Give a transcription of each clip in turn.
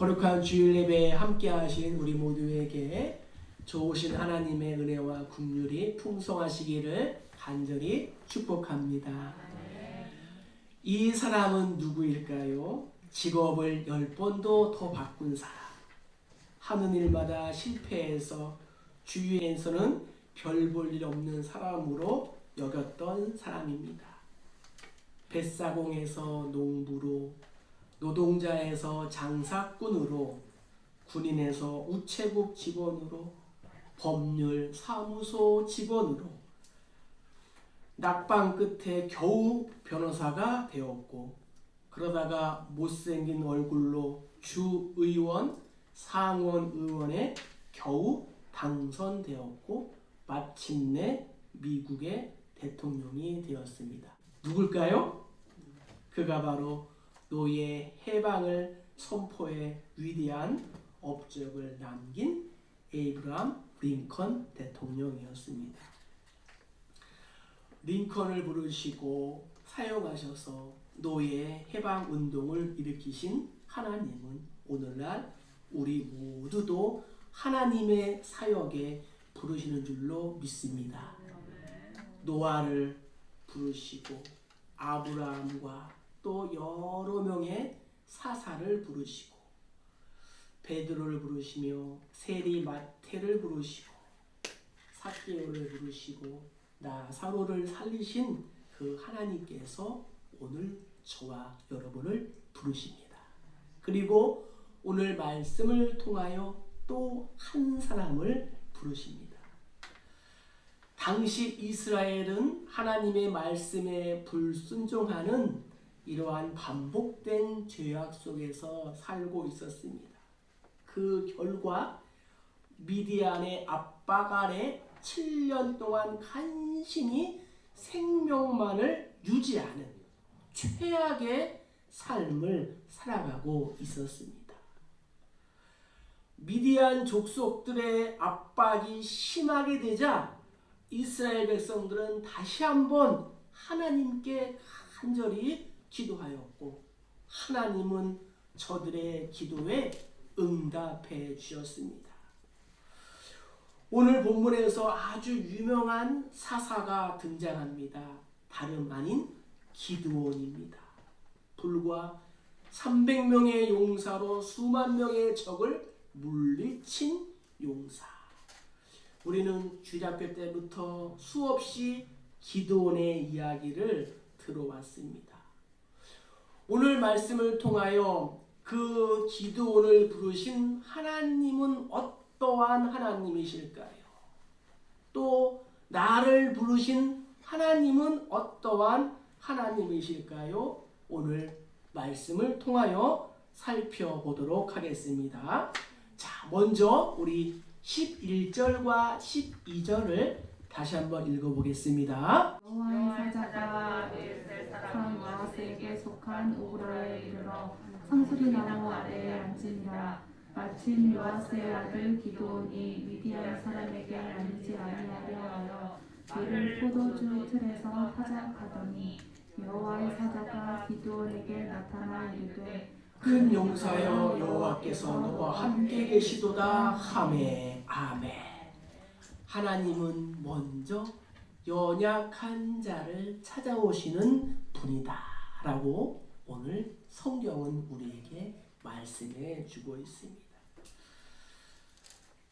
거룩한 주일 예배에 함께 하신 우리 모두에게 좋으신 하나님의 은혜와 긍휼이 풍성하시기를 간절히 축복합니다. 이 사람은 누구일까요? 직업을 10번도 더 바꾼 사람, 하는 일마다 실패해서 주위에서는 별 볼 일 없는 사람으로 여겼던 사람입니다. 뱃사공에서 농부로, 노동자에서 장사꾼으로, 군인에서 우체국 직원으로, 법률 사무소 직원으로, 낙방 끝에 겨우 변호사가 되었고, 그러다가 못생긴 얼굴로 주의원, 상원의원에 겨우 당선되었고, 마침내 미국의 대통령이 되었습니다. 누굴까요? 그가 바로 노예 해방을 선포해 위대한 업적을 남긴 에이브러함 링컨 대통령이었습니다. 링컨을 부르시고 사용하셔서 노예 해방 운동을 일으키신 하나님은 오늘날 우리 모두도 하나님의 사역에 부르시는 줄로 믿습니다. 노아를 부르시고 아브라함과 또 여러 명의 사사를 부르시고 베드로를 부르시며 세리마태를 부르시고 삭개오를 부르시고 나사로를 살리신 그 하나님께서 오늘 저와 여러분을 부르십니다. 그리고 오늘 말씀을 통하여 또 한 사람을 부르십니다. 당시 이스라엘은 하나님의 말씀에 불순종하는 이러한 반복된 죄악 속에서 살고 있었습니다. 그 결과 미디안의 압박 아래 7년 동안 간신히 생명만을 유지하는 최악의 삶을 살아가고 있었습니다. 미디안 족속들의 압박이 심하게 되자 이스라엘 백성들은 다시 한번 하나님께 간절히 기도하였고 하나님은 저들의 기도에 응답해 주셨습니다. 오늘 본문에서 아주 유명한 사사가 등장합니다. 다름 아닌 기드온입니다. 불과 300명의 용사로 수만 명의 적을 물리친 용사. 우리는 주일학교 때부터 수없이 기드온의 이야기를 들어왔습니다. 오늘 말씀을 통하여 그 기드온을 부르신 하나님은 어떠한 하나님이실까요? 또 나를 부르신 하나님은 어떠한 하나님이실까요? 오늘 말씀을 통하여 살펴보도록 하겠습니다. 자, 먼저 우리 11절과 12절을 다시 한번 읽어보겠습니다. 여호와의 사자가 벨셀 사람 요아스에게 속한 오브라에 이르러 상수리나무 아래에 앉으니라. 마침 요아스의 아들 기드온이 미디안 사람에게 앉지 아니하려 하여 이를 포도주 틀에서 타작하더니 여호와의 사자가 기드온에게 나타나 이르되 큰 용사여 여호와께서 너와 함께 계시도다 하매 아멘. 하나님은 먼저 연약한 자를 찾아오시는 분이다 라고 오늘 성경은 우리에게 말씀해 주고 있습니다.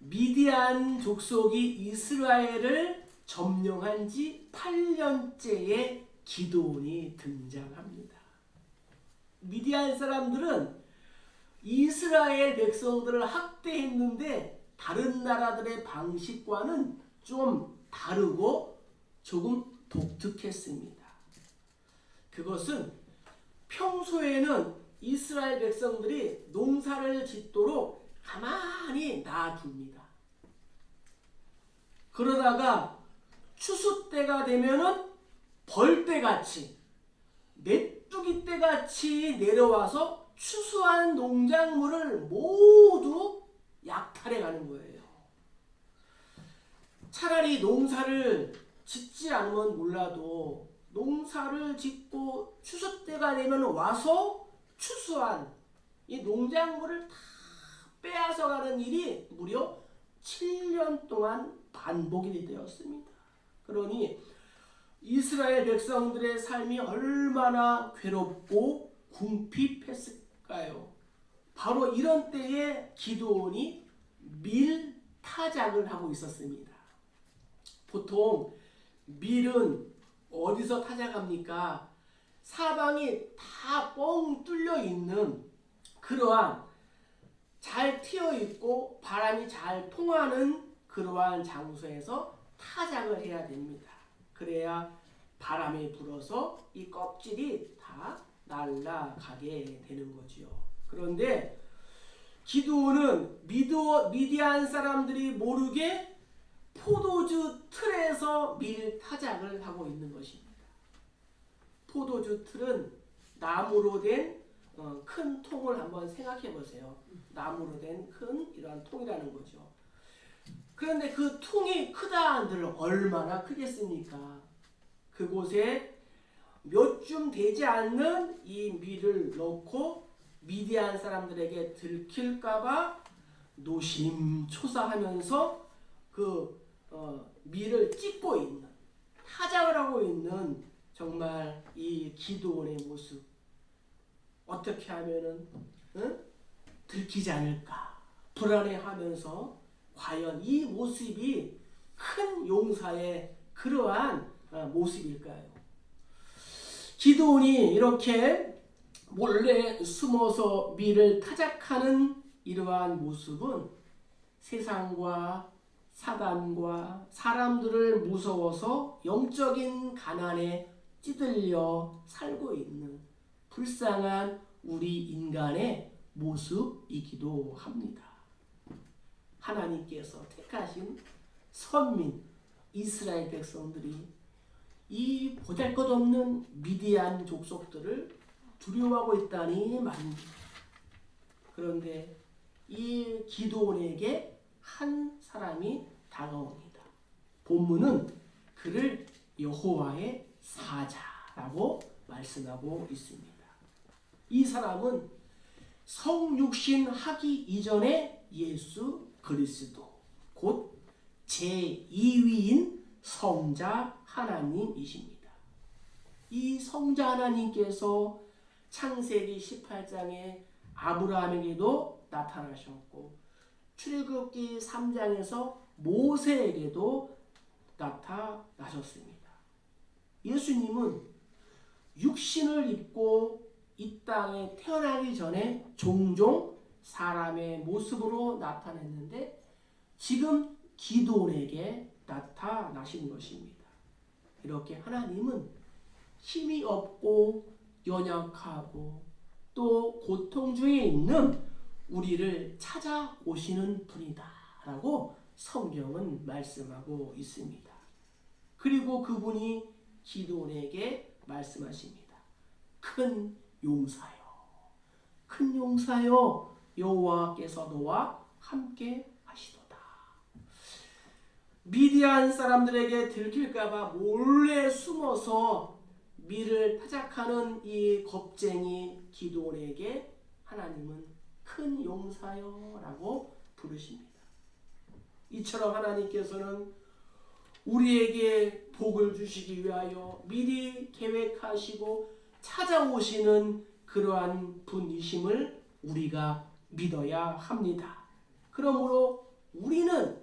미디안 족속이 이스라엘을 점령한 지 8년째의 기드온이 등장합니다. 미디안 사람들은 이스라엘 백성들을 학대했는데 다른 나라들의 방식과는 좀 다르고 조금 독특했습니다. 그것은 평소에는 이스라엘 백성들이 농사를 짓도록 가만히 놔둡니다. 그러다가 추수 때가 되면은 벌떼같이 메뚜기 떼같이 내려와서 추수한 농작물을 모두 약탈해 가는 거예요. 차라리 농사를 짓지 않으면 몰라도 농사를 짓고 추수 때가 되면 와서 추수한 이 농작물을 다 빼앗아가는 일이 무려 7년 동안 반복이 되었습니다. 그러니 이스라엘 백성들의 삶이 얼마나 괴롭고 궁핍했을까요? 바로 이런 때에 기드온이 밀타작을 하고 있었습니다. 보통 밀은 어디서 타작합니까? 사방이 다 뻥 뚫려 있는 그러한 잘 튀어 있고 바람이 잘 통하는 그러한 장소에서 타작을 해야 됩니다. 그래야 바람이 불어서 이 껍질이 다 날아가게 되는 거지요. 그런데 기드온은 미디안 사람들이 모르게 포도주 틀에서 밀타작을 하고 있는 것입니다. 포도주 틀은 나무로 된 큰 통을 한번 생각해 보세요. 나무로 된 큰 이러한 통이라는 거죠. 그런데 그 통이 크다 한들 얼마나 크겠습니까? 그곳에 몇 줌 되지 않는 이 밀을 넣고 미디안 사람들에게 들킬까봐 노심초사하면서 그 밀을 찢고 있는, 타작을 하고 있는 정말 이 기드온의 모습. 어떻게 하면은 들키지 않을까 불안해하면서 과연 이 모습이 큰 용사의 그러한 모습일까요? 기드온이 이렇게 몰래 숨어서 밀을 타작하는 이러한 모습은 세상과 사단과 사람들을 무서워서 영적인 가난에 찌들려 살고 있는 불쌍한 우리 인간의 모습이기도 합니다. 하나님께서 택하신 선민 이스라엘 백성들이 이 보잘것없는 미디안 족속들을 두려워하고 있다니 말입니다. 그런데 이 기드온에게 한 사람이 다가옵니다. 본문은 그를 여호와의 사자라고 말씀하고 있습니다. 이 사람은 성육신 하기 이전에 예수 그리스도 곧 제2위인 성자 하나님이십니다. 이 성자 하나님께서 창세기 18장에 아브라함에게도 나타나셨고 출애굽기 3장에서 모세에게도 나타나셨습니다. 예수님은 육신을 입고 이 땅에 태어나기 전에 종종 사람의 모습으로 나타냈는데 지금 기드온에게 나타나신 것입니다. 이렇게 하나님은 힘이 없고 연약하고 또 고통 중에 있는 우리를 찾아오시는 분이다 라고 성경은 말씀하고 있습니다. 그리고 그분이 기드온에게 말씀하십니다. 큰 용사여, 큰 용사여, 여호와께서 너와 함께 하시도다. 미디안 사람들에게 들킬까봐 몰래 숨어서 밀을 타작하는 이 겁쟁이 기드온에게 하나님은 큰 용사여라고 부르십니다. 이처럼 하나님께서는 우리에게 복을 주시기 위하여 미리 계획하시고 찾아오시는 그러한 분이심을 우리가 믿어야 합니다. 그러므로 우리는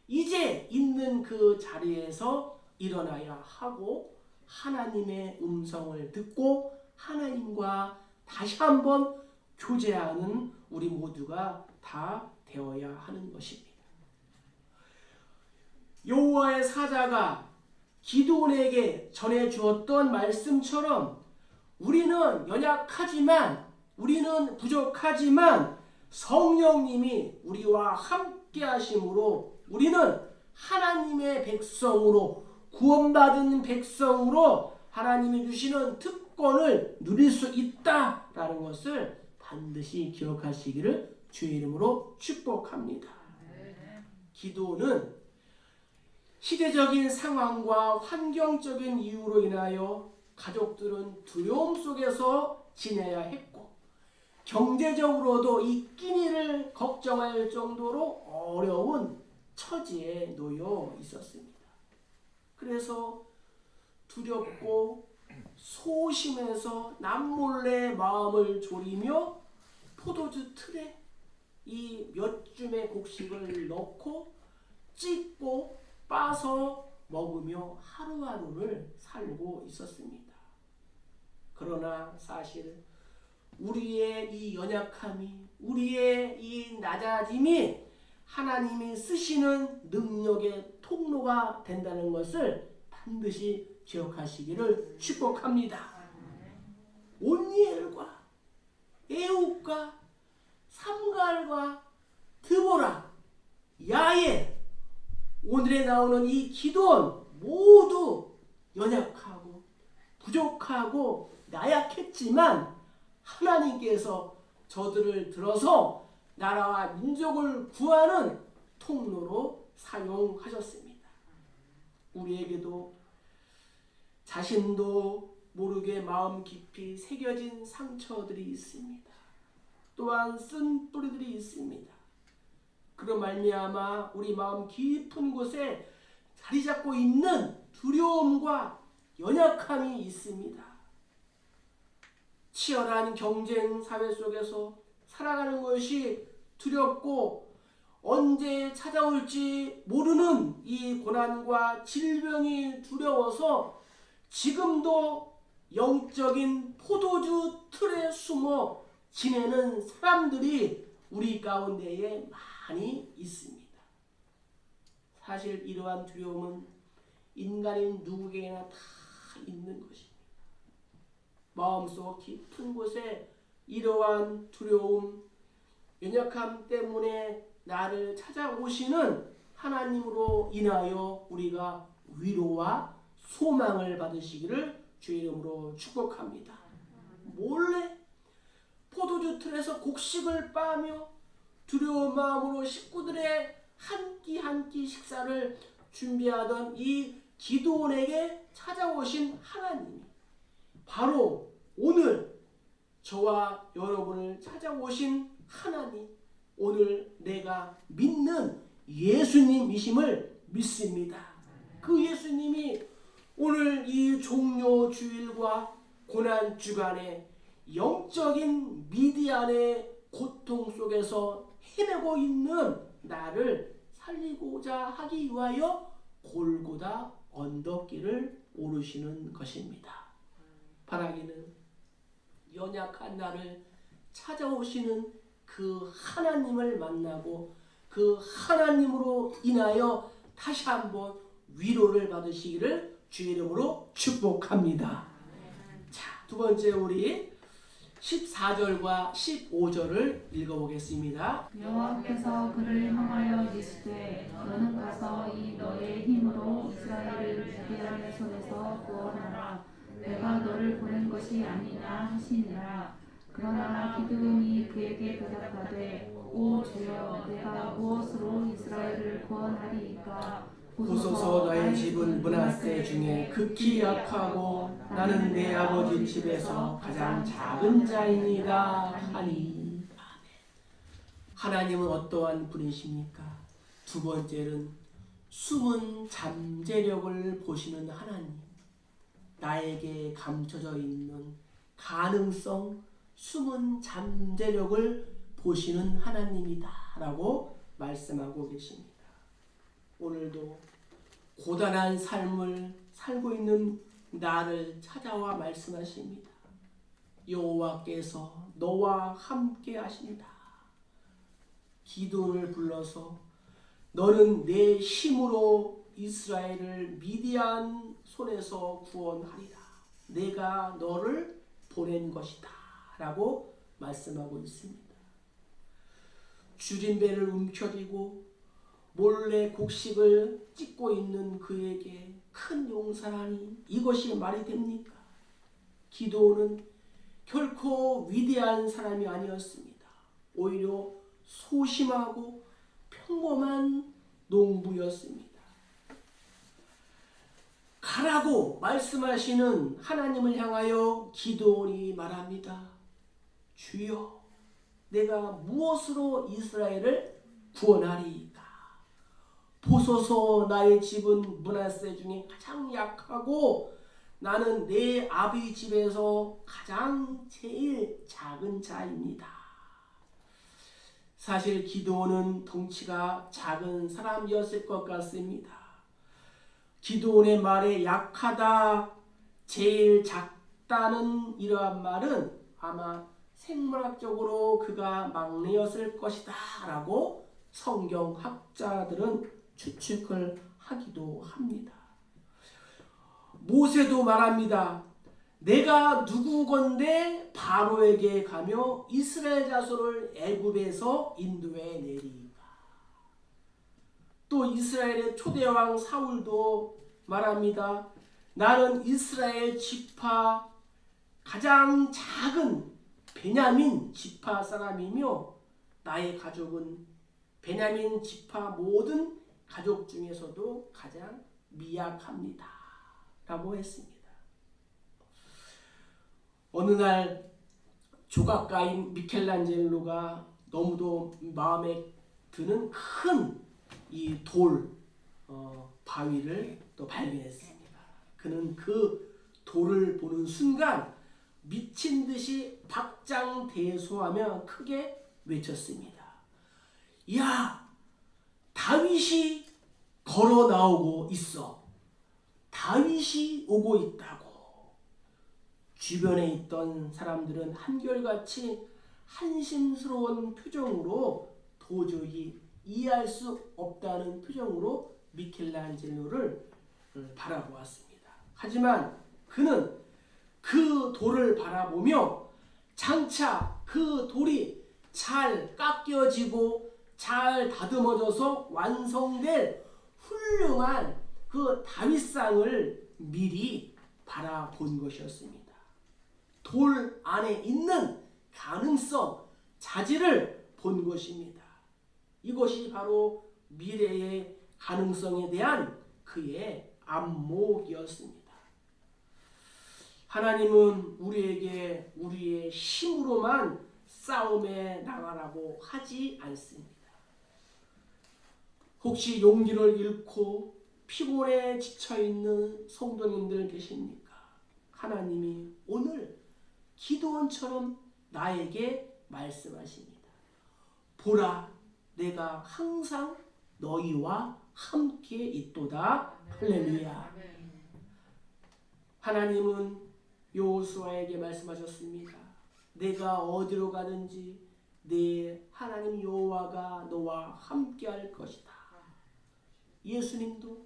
이제 있는 그 자리에서 일어나야 하고 하나님의 음성을 듣고 하나님과 다시 한번 교제하는 우리 모두가 다 되어야 하는 것입니다. 여호와의 사자가 기드온에게 전해주었던 말씀처럼 우리는 연약하지만 우리는 부족하지만 성령님이 우리와 함께 하심으로 우리는 하나님의 백성으로 구원받은 백성으로 하나님이 주시는 특권을 누릴 수 있다라는 것을 반드시 기억하시기를 주의 이름으로 축복합니다. 기드온은 시대적인 상황과 환경적인 이유로 인하여 가족들은 두려움 속에서 지내야 했고 경제적으로도 이 끼니를 걱정 걱정할 정도로 어려운 처지에 놓여 있었습니다. 그래서 두렵고 소심해서 남몰래 마음을 졸이며 포도주 틀에 이 몇 줌의 곡식을 넣고 찢고 빠서 먹으며 하루하루를 살고 있었습니다. 그러나 사실 우리의 이 연약함이, 우리의 이 낮아짐이 하나님이 쓰시는 능력의 통로가 된다는 것을 반드시 기억하시기를 축복합니다. 온니엘과 에훗과 삼갈과 드보라, 야엘, 오늘에 나오는 이 기도원 모두 연약하고 부족하고 나약했지만 하나님께서 저들을 들어서 나라와 민족을 구하는 통로로 사용하셨습니다. 우리에게도 자신도 모르게 마음 깊이 새겨진 상처들이 있습니다. 또한 쓴 뿌리들이 있습니다. 그로 말미암아 우리 마음 깊은 곳에 자리 잡고 있는 두려움과 연약함이 있습니다. 치열한 경쟁 사회 속에서 살아가는 것이 두렵고 언제 찾아올지 모르는 이 고난과 질병이 두려워서 지금도 영적인 포도주 틀에 숨어 지내는 사람들이 우리 가운데에 많이 있습니다. 사실 이러한 두려움은 인간인 누구에게나 다 있는 것입니다. 마음속 깊은 곳에 이러한 두려움, 연약함 때문에 나를 찾아오시는 하나님으로 인하여 우리가 위로와 소망을 받으시기를 주의 이름으로 축복합니다. 몰래 포도주 틀에서 곡식을 빠며 두려운 마음으로 식구들의 한 끼 한 끼 식사를 준비하던 이 기드온에게 찾아오신 하나님이 바로 오늘 저와 여러분을 찾아오신 하나님, 오늘 내가 믿는 예수님이심을 믿습니다. 그 예수님이 오늘 이 종료 주일과 고난 주간에 영적인 미디안의 고통 속에서 헤매고 있는 나를 살리고자 하기 위하여 골고다 언덕길을 오르시는 것입니다. 바라기는 연약한 나를 찾아오시는 그 하나님을 만나고 그 하나님으로 인하여 다시 한번 위로를 받으시기를 주의 이름으로 축복합니다. 자, 두 번째 우리 14절과 15절을 읽어보겠습니다. 여호와께서 그를 향하여 이르시되 너는 가서 이 너의 힘으로 이스라엘을 미디안의 손에서 구원하라. 내가 너를 보낸 것이 아니냐 하시니라. 그러나 기드온이 그에게 대답하되 오 주여 내가 무엇으로 이스라엘을 구원하리이까. 보소서 너의 집은 므낫세 중에 극히 약하고 나는 내 아버지 집에서 가장 작은 자이니라 하니. 하나님은 어떠한 분이십니까? 두 번째는 숨은 잠재력을 보시는 하나님. 나에게 감춰져 있는 가능성, 숨은 잠재력을 보시는 하나님이다 라고 말씀하고 계십니다. 오늘도 고단한 삶을 살고 있는 나를 찾아와 말씀하십니다. 여호와께서 너와 함께 하신다. 기드온을 불러서 너는 내 힘으로 이스라엘을 미디안 손에서 구원하리라. 내가 너를 보낸 것이다 라고 말씀하고 있습니다. 줄임배를 움켜쥐고 몰래 곡식을 찢고 있는 그에게 큰 용사라니 이것이 말이 됩니까? 기드온은 결코 위대한 사람이 아니었습니다. 오히려 소심하고 평범한 농부였습니다. 가라고 말씀하시는 하나님을 향하여 기드온이 말합니다. 주여 내가 무엇으로 이스라엘을 구원하리이까? 보소서 나의 집은 므낫세 중에 가장 약하고 나는 내 아비 집에서 가장 제일 작은 자입니다. 사실 기드온은 덩치가 작은 사람이었을 것 같습니다. 기드온의 말에 약하다, 제일 작다는 이러한 말은 아마 생물학적으로 그가 막내였을 것이다 라고 성경학자들은 추측을 하기도 합니다. 모세도 말합니다. 내가 누구건대 바로에게 가며 이스라엘 자손을 애굽에서 인도해 내리이까. 또 이스라엘의 초대왕 사울도 말합니다. 나는 이스라엘 지파 가장 작은 베냐민 지파 사람이며 나의 가족은 베냐민 지파 모든 가족 중에서도 가장 미약합니다 라고 했습니다. 어느 날 조각가인 미켈란젤로가 너무도 마음에 드는 큰 이 돌 바위를 또 발견했습니다. 그는 그 돌을 보는 순간 미친 듯이 박장대소하며 크게 외쳤습니다. 야, 다윗이 걸어 나오고 있어. 다윗이 오고 있다고. 주변에 있던 사람들은 한결같이 한심스러운 표정으로 도저히 이해할 수 없다는 표정으로 미켈란젤로를 바라보았습니다. 하지만 그는 그 돌을 바라보며 장차 그 돌이 잘 깎여지고 잘 다듬어져서 완성될 훌륭한 그 다윗상을 미리 바라본 것이었습니다. 돌 안에 있는 가능성, 자질을 본 것입니다. 이것이 바로 미래의 가능성에 대한 그의 안목이었습니다. 하나님은 우리에게 우리의 힘으로만 싸움에 나가라고 하지 않습니다. 혹시 용기를 잃고 피곤에 지쳐있는 성도님들 계십니까? 하나님이 오늘 기드온처럼 나에게 말씀하십니다. 보라, 내가 항상 너희와 함께 있도다. 할렐루야. 하나님은 여호수아에게 말씀하셨습니다. 내가 어디로 가든지 내 하나님 여호와가 너와 함께 할 것이다. 예수님도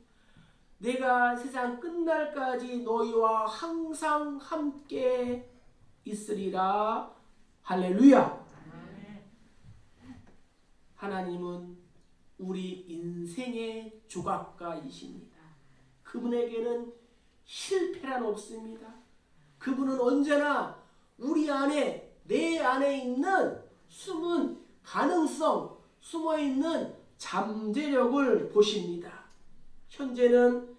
내가 세상 끝날까지 너희와 항상 함께 있으리라. 할렐루야. 하나님은 우리 인생의 조각가이십니다. 그분에게는 실패란 없습니다. 그분은 언제나 우리 안에, 내 안에 있는 숨은 가능성, 숨어있는 잠재력을 보십니다. 현재는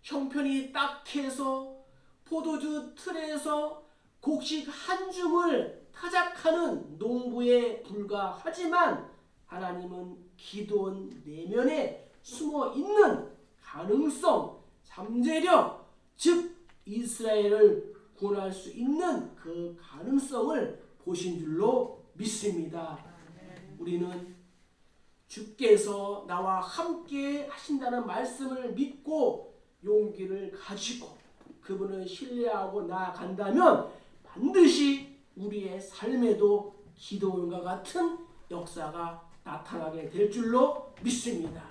형편이 딱해서 포도주 틀에서 곡식 한 줌을 타작하는 농부에 불과하지만 하나님은 기드온 내면에 숨어있는 가능성, 잠재력, 즉 이스라엘을 구원할 수 있는 그 가능성을 보신 줄로 믿습니다. 우리는 주께서 나와 함께 하신다는 말씀을 믿고 용기를 가지고 그분을 신뢰하고 나아간다면 반드시 우리의 삶에도 기드온과 같은 역사가 나타나게 될 줄로 믿습니다.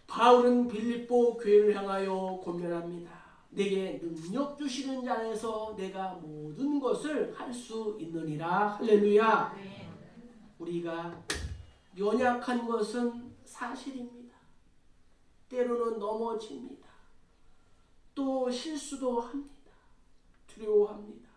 바울은 빌립보 교회를 향하여 권면합니다. 내게 능력 주시는 자 안에서 내가 모든 것을 할 수 있느니라. 할렐루야. 우리가 연약한 것은 사실입니다. 때로는 넘어집니다. 또 실수도 합니다. 두려워합니다.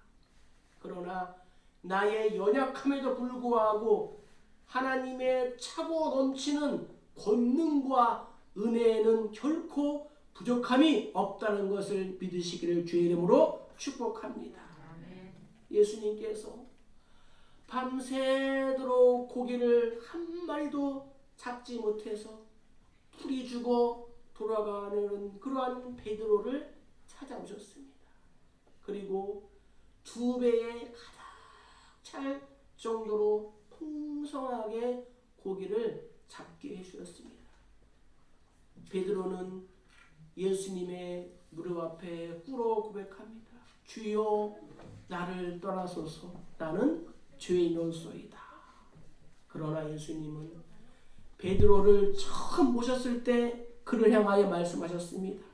그러나 나의 연약함에도 불구하고 하나님의 차고 넘치는 권능과 은혜에는 결코 부족함이 없다는 것을 믿으시기를 주의 이름으로 축복합니다. 예수님께서 밤새도록 고기를 한 마리도 잡지 못해서 풀이 죽어 돌아가는 그러한 베드로를 찾아오셨습니다. 그리고 2배에 가득 찰 정도로 풍성하게 고기를 잡게 해주셨습니다. 베드로는 예수님의 무릎 앞에 꿇어 고백합니다. 주여, 나를 떠나소서. 나는 죄인이소이다. 그러나 예수님은 베드로를 처음 모셨을 때 그를 향하여 말씀하셨습니다.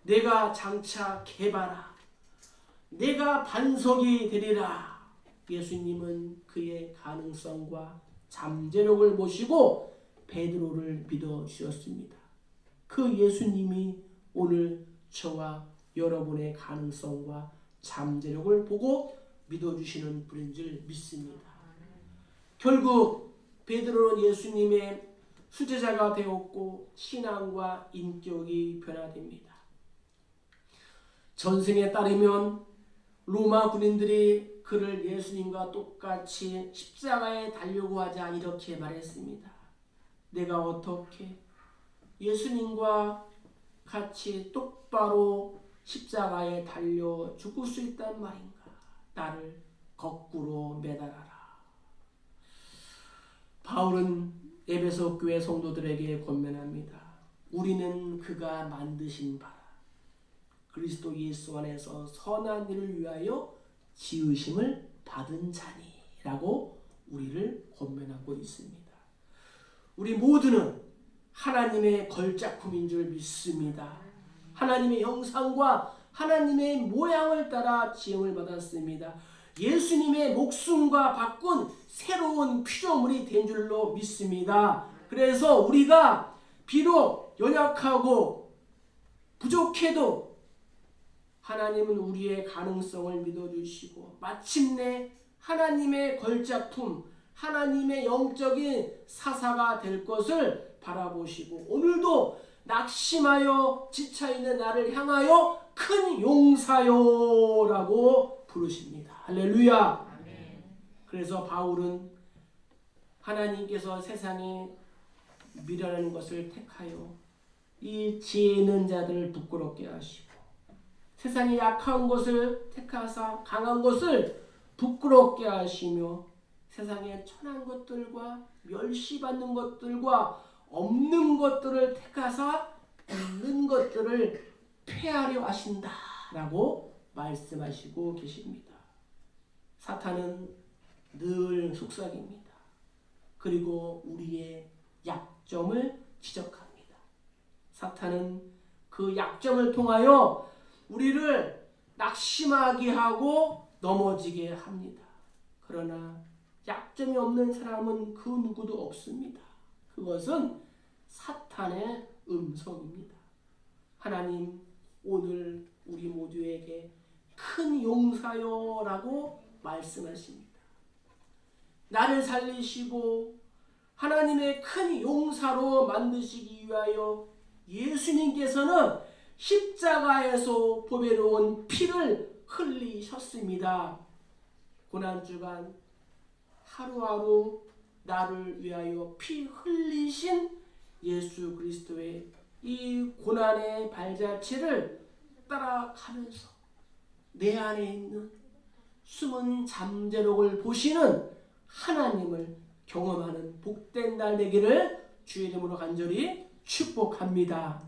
내가 장차 개바라. 내가 반석이 되리라. 예수님은 그의 가능성과 잠재력을 보시고 베드로를 믿어주셨습니다. 그 예수님이 오늘 저와 여러분의 가능성과 잠재력을 보고 믿어주시는 분인 줄 믿습니다. 결국 베드로는 예수님의 수제자가 되었고 신앙과 인격이 변화됩니다. 전승에 따르면 로마 군인들이 그를 예수님과 똑같이 십자가에 달려고 하자 이렇게 말했습니다. 내가 어떻게 예수님과 같이 똑바로 십자가에 달려 죽을 수 있단 말인가? 나를 거꾸로 매달아라. 바울은 에베소 교회 성도들에게 권면합니다. 우리는 그가 만드신 바 그리스도 예수 안에서 선한 일을 위하여 지으심을 받은 자니라고 우리를 권면하고 있습니다. 우리 모두는 하나님의 걸작품인 줄 믿습니다. 하나님의 형상과 하나님의 모양을 따라 지음을 받았습니다. 예수님의 목숨과 바꾼 새로운 피조물이 된 줄로 믿습니다. 그래서 우리가 비록 연약하고 부족해도 하나님은 우리의 가능성을 믿어주시고 마침내 하나님의 걸작품, 하나님의 영적인 사사가 될 것을 바라보시고 오늘도 낙심하여 지쳐있는 나를 향하여 큰 용사요라고 부르십니다. 할렐루야. 그래서 바울은 하나님께서 세상에 미련한 것을 택하여 이 지혜 있는 자들을 부끄럽게 하시고 세상에 약한 것을 택하사 강한 것을 부끄럽게 하시며 세상에 천한 것들과 멸시받는 것들과 없는 것들을 택하사 있는 것들을 폐하려 하신다라고 말씀하시고 계십니다. 사탄은 늘 속삭입니다. 그리고 우리의 약점을 지적합니다. 사탄은 그 약점을 통하여 우리를 낙심하게 하고 넘어지게 합니다. 그러나 약점이 없는 사람은 그 누구도 없습니다. 그것은 사탄의 음성입니다. 하나님 오늘 우리 모두에게 큰 용사요라고 말씀하십니다. 나를 살리시고 하나님의 큰 용사로 만드시기 위하여 예수님께서는 십자가에서 보배로운 피를 흘리셨습니다. 고난주간 하루하루 나를 위하여 피 흘리신 예수 그리스도의 이 고난의 발자취를 따라가면서 내 안에 있는 숨은 잠재력을 보시는 하나님을 경험하는 복된 날 되기를 주의 이름으로 간절히 축복합니다.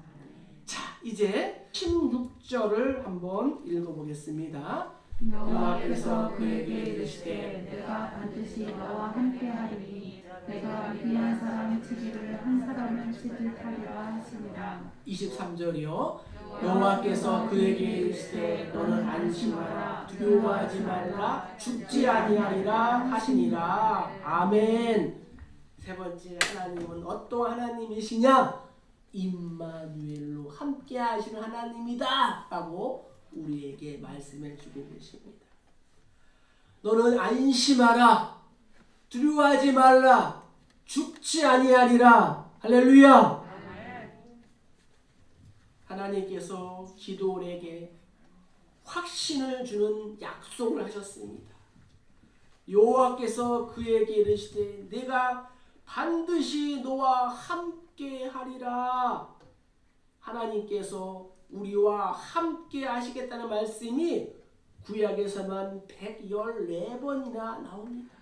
자, 이제 16절을 한번 읽어보겠습니다. 여호와께서 그에게 이르시되 내가 반드시 너와 함께하리니 내가 미디안 사람 치기를 한 사람을 치듯 하리라 하시니라. 23절이요. 여호와께서 그에게 이르시되 너는 안심하라 두려워하지 말라 죽지 아니하리라 하시니라. 아멘. 세 번째, 하나님은 어떤 하나님이시냐? 임마누엘로 함께 하시는 하나님이다 라고 우리에게 말씀해 주고 계십니다. 너는 안심하라 두려워하지 말라 죽지 아니하리라. 할렐루야. 하나님께서 기도원에게 확신을 주는 약속을 하셨습니다. 여호와께서 그에게 이르시되 내가 반드시 너와 함께 하리라. 하나님께서 우리와 함께 하시겠다는 말씀이 구약에서만 114번이나 나옵니다.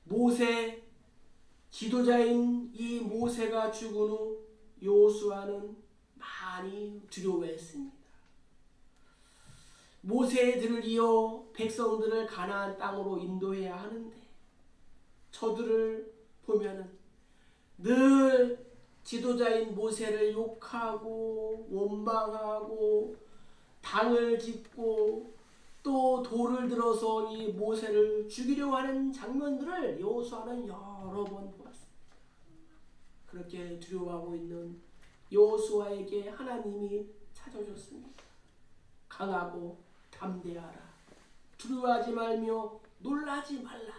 모세, 지도자인 이 모세가 죽은 후 여호수아는 많이 두려워했습니다. 모세들을 이어 백성들을 가나안 땅으로 인도해야 하는데 저들을 보면은 늘 지도자인 모세를 욕하고 원망하고 당을 짓고 또 돌을 들어서 이 모세를 죽이려고 하는 장면들을 여호수아는 여러 번 보았습니다. 그렇게 두려워하고 있는 여호수아에게 하나님이 찾아줬습니다. 강하고 담대하라. 두려워하지 말며 놀라지 말라.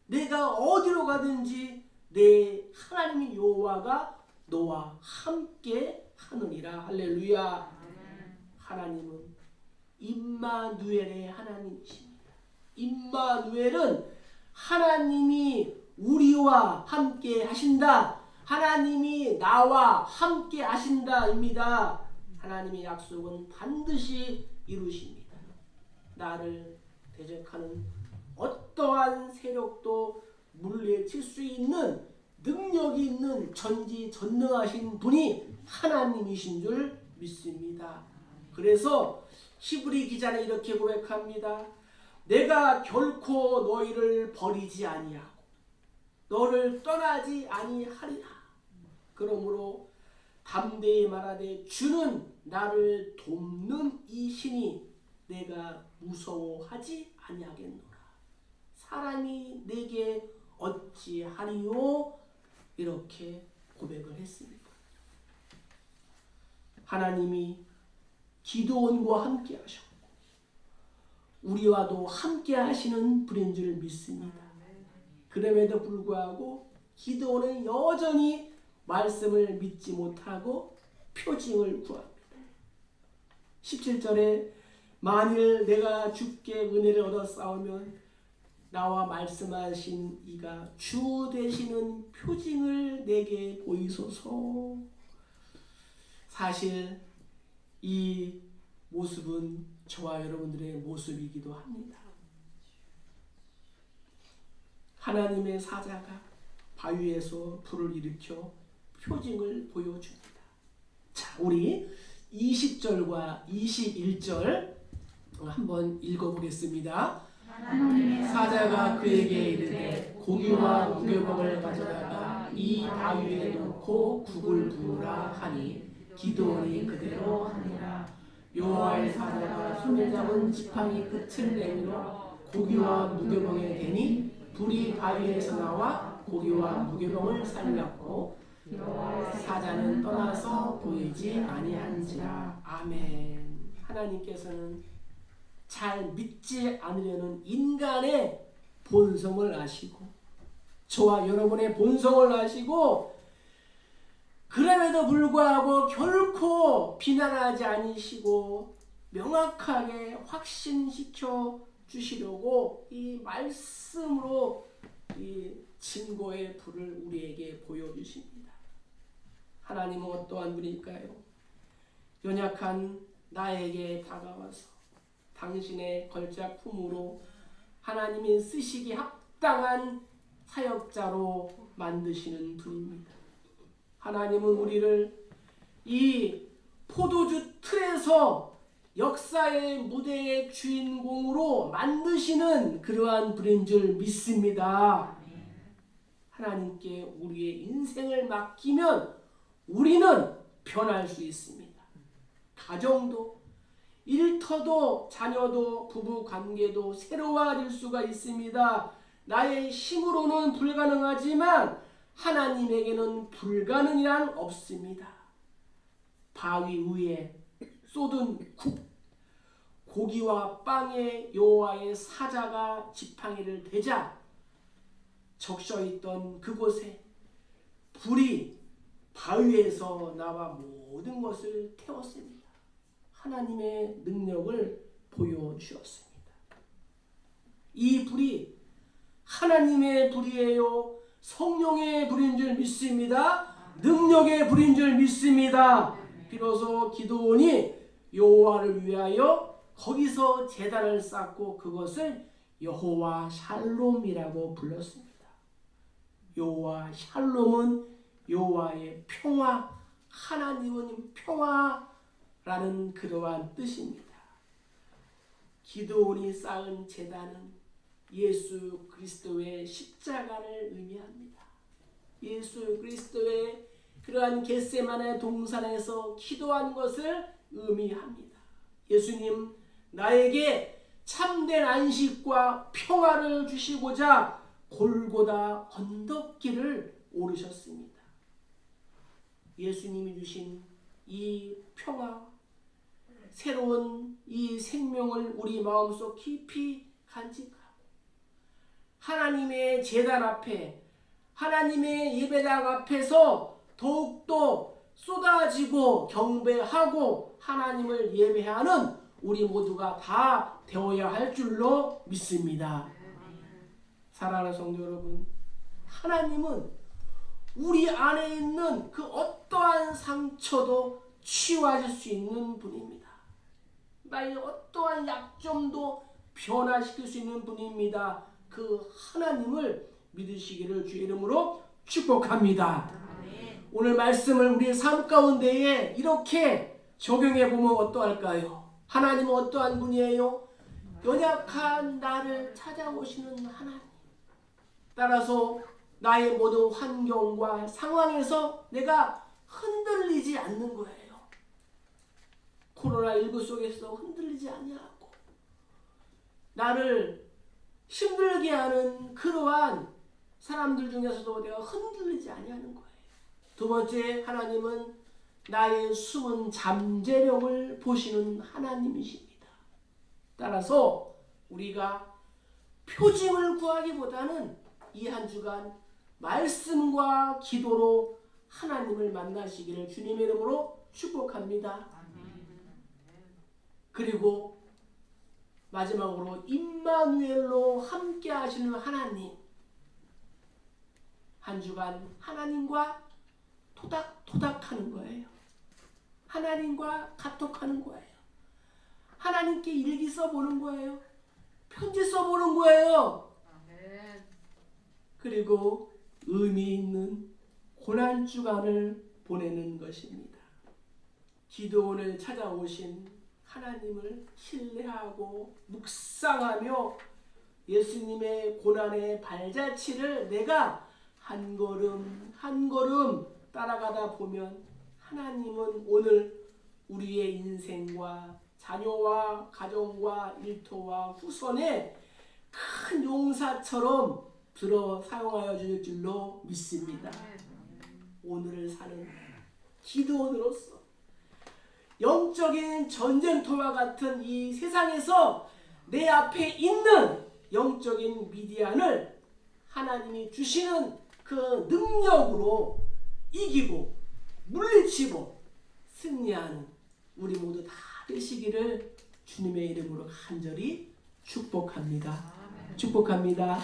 내가 어디로 가든지 내 하나님 여호와가 너와 함께 하느니라. 할렐루야. 하나님은 임마누엘의 하나님이십니다. 임마누엘은 하나님이 우리와 함께 하신다. 하나님이 나와 함께 하신다입니다. 하나님의 약속은 반드시 이루십니다. 나를 대적하는 어떠한 세력도 물리칠 수 있는 능력이 있는 전지전능하신 분이 하나님이신 줄 믿습니다. 그래서 히브리 기자는 이렇게 고백합니다. 내가 결코 너희를 버리지 아니하고 너를 떠나지 아니하리라. 그러므로 담대히 말하되 주는 나를 돕는 이시니 내가 무서워하지 아니하겠노라. 사람이 내게 어찌하리요? 이렇게 고백을 했습니다. 하나님이 기드온과 함께 하셨고 우리와도 함께 하시는 분인 줄 믿습니다. 그럼에도 불구하고 기드온은 여전히 말씀을 믿지 못하고 표징을 구합니다. 17절에 만일 내가 주께 은혜를 얻어 싸우면 나와 말씀하신 이가 주 되시는 표징을 내게 보이소서. 사실 이 모습은 저와 여러분들의 모습이기도 합니다. 하나님의 사자가 바위에서 불을 일으켜 표징을 보여줍니다. 자, 우리 20절과 21절 한번 읽어보겠습니다. 사자가 그에게 이르되 고기와 무교병을 가져다가 이 바위에 놓고 국을 부으라 하니 기드온이 그대로 하니라. 여호와의 사자가 손에 잡은 지팡이 끝을 내밀어 고기와 무교병에 대니 불이 바위에서 나와 고기와 무교병을 살렸고 사자는 떠나서 보이지 아니한지라. 아멘. 하나님께서는 잘 믿지 않으려는 인간의 본성을 아시고 저와 여러분의 본성을 아시고 그럼에도 불구하고 결코 비난하지 않으시고 명확하게 확신시켜 주시려고 이 말씀으로 이 증거의 불을 우리에게 보여주십니다. 하나님은 어떠한 분일까요? 연약한 나에게 다가와서 당신의 걸작 품으로 하나님이 쓰시기 합당한 사역자로 만드시는 분입니다. 하나님은 우리를 이 포도주 틀에서 역사의 무대의 주인공으로 만드시는 그러한 분인 줄 믿습니다. 하나님께 우리의 인생을 맡기면 우리는 변할 수 있습니다. 가정도, 일터도, 자녀도, 부부관계도 새로워질 수가 있습니다. 나의 힘으로는 불가능하지만 하나님에게는 불가능이란 없습니다. 바위 위에 쏟은 국, 고기와 빵에 여호와의 사자가 지팡이를 대자 적셔있던 그곳에 불이 바위에서 나와 모든 것을 태웠습니다. 하나님의 능력을 보여주었습니다. 이 불이 하나님의 불이에요. 성령의 불인 줄 믿습니다. 능력의 불인 줄 믿습니다. 비로소 기드온이 여호와를 위하여 거기서 제단을 쌓고 그것을 여호와 샬롬이라고 불렀습니다. 여호와 샬롬은 여호와의 평화, 하나님은 평화라는 그러한 뜻입니다. 기드온이 쌓은 제단은 예수 그리스도의 십자가를 의미합니다. 예수 그리스도의 그러한 겟세마네 동산에서 기도한 것을 의미합니다. 예수님, 나에게 참된 안식과 평화를 주시고자 골고다 언덕길을 오르셨습니다. 예수님이 주신 이 평화, 새로운 이 생명을 우리 마음속 깊이 간직하고 하나님의 제단 앞에, 하나님의 예배당 앞에서 더욱더 쏟아지고 경배하고 하나님을 예배하는 우리 모두가 다 되어야 할 줄로 믿습니다. 사랑하는 성도 여러분, 하나님은 우리 안에 있는 그 어떠한 상처도 치유하실 수 있는 분입니다. 나의 어떠한 약점도 변화시킬 수 있는 분입니다. 그 하나님을 믿으시기를 주의 이름으로 축복합니다. 오늘 말씀을 우리 삶 가운데에 이렇게 적용해 보면 어떠할까요? 하나님은 어떠한 분이에요? 연약한 나를 찾아오시는 하나님. 따라서 나의 모든 환경과 상황에서 내가 흔들리지 않는 거예요. 코로나19 속에서 흔들리지 아니하고 나를 힘들게 하는 그러한 사람들 중에서도 내가 흔들리지 아니하는 거예요. 두 번째, 하나님은 나의 숨은 잠재력을 보시는 하나님이십니다. 따라서 우리가 표징을 구하기보다는 이 한 주간 말씀과 기도로 하나님을 만나시기를 주님의 이름으로 축복합니다. 그리고 마지막으로 임마누엘로 함께 하시는 하나님, 한 주간 하나님과 토닥토닥하는 거예요. 하나님과 카톡하는 거예요. 하나님께 일기 써보는 거예요. 편지 써보는 거예요. 그리고 의미 있는 고난 주간을 보내는 것입니다. 기도원을 찾아오신 하나님을 신뢰하고 묵상하며 예수님의 고난의 발자취를 내가 한 걸음 한 걸음 따라가다 보면 하나님은 오늘 우리의 인생과 자녀와 가정과 일터와 후손에 큰 용사처럼 들어 사용하여 줄 줄로 믿습니다. 오늘을 사는 기도원으로서 영적인 전쟁터와 같은 이 세상에서 내 앞에 있는 영적인 미디안을 하나님이 주시는 그 능력으로 이기고 물리치고 승리하는 우리 모두 다 되시기를 주님의 이름으로 간절히 축복합니다. 축복합니다.